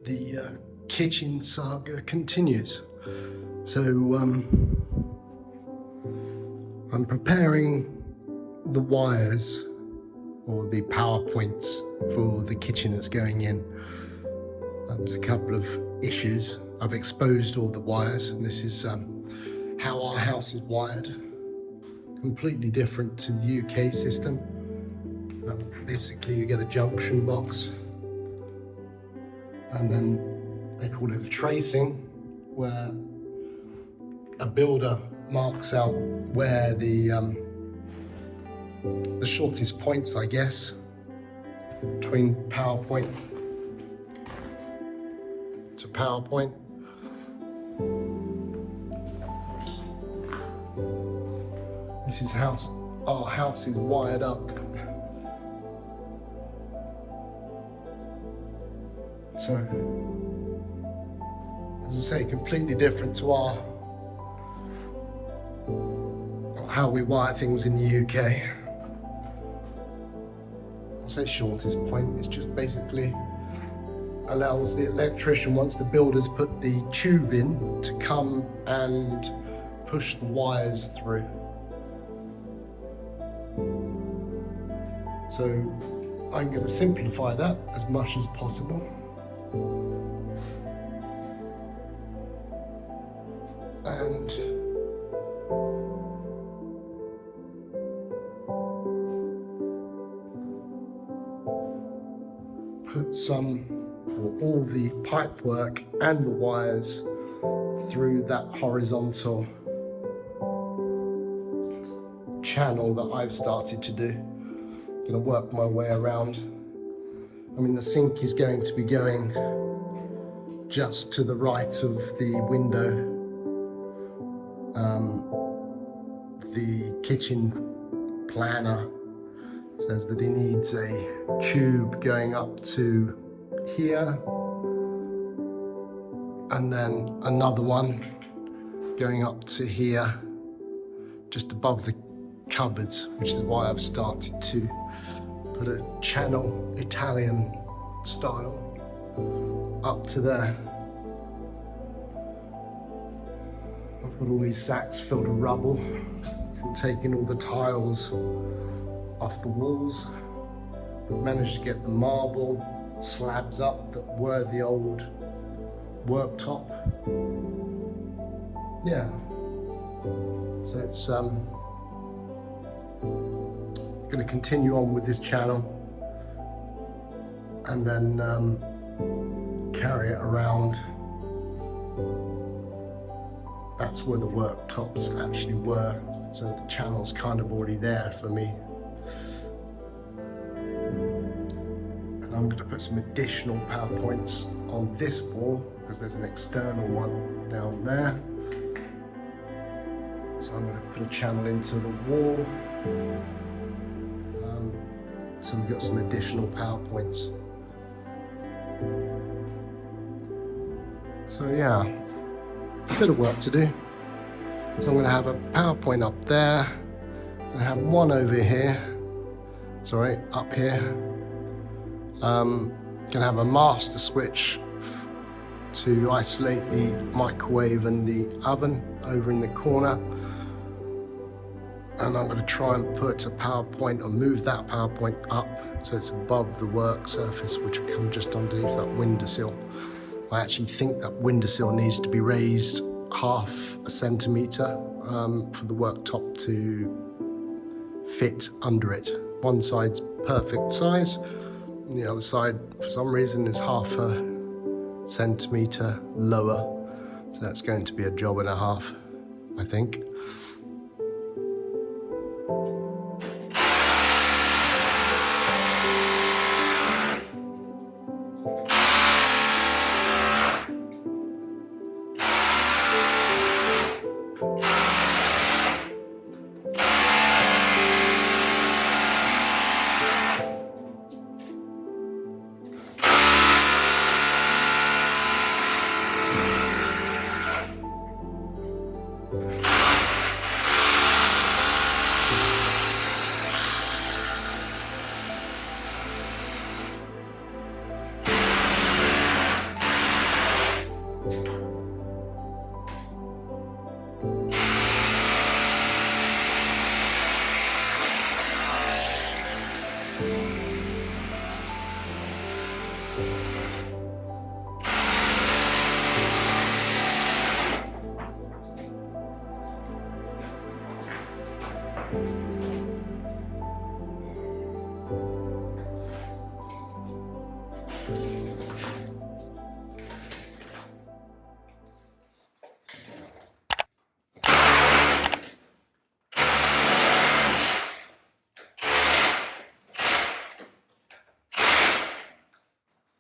the kitchen saga continues. So I'm preparing the wires or the power points for the kitchen that's going in. And there's a couple of issues. I've exposed all the wires, and this is how our house is wired. Completely different to the UK system. Basically, you get a junction box, and then they call it a tracing, where a builder marks out where the shortest points, I guess, between power point to power point. This is how our house is wired up. So, as I say, completely different to how we wire things in the UK. I say shortest point, it's just basically allows the electrician, once the builders put the tube in, to come and push the wires through. So I'm going to simplify that as much as possible. And put some or all the pipe work and the wires through that horizontal channel that I've started to do. I'm going to work my way around. I mean, the sink is going to be going just to the right of the window. The kitchen planner says that he needs a tube going up to here, and then another one going up to here, just above the cupboards, which is why I've started to put a channel, Italian style, up to there. I've got all these sacks filled with rubble from taking all the tiles off the walls. I've managed to get the marble slabs up that were the old worktop. Yeah. So it's going to continue on with this channel and then carry it around. That's where the worktops actually were, so the channel's kind of already there for me. And I'm going to put some additional power points on this wall because there's an external one down there. So I'm going to put a channel into the wall. So we've got some additional power points. So yeah, a bit of work to do. So I'm going to have a power point up there. I'm going to have one over here. Sorry, up here. Going to have a master switch to isolate the microwave and the oven over in the corner. And I'm going to try and put a power point or move that power point up so it's above the work surface, which will come just underneath that windowsill. I actually think that windowsill needs to be raised half a centimetre for the worktop to fit under it. One side's perfect size, the other side for some reason is half a centimetre lower. So that's going to be a job and a half, I think.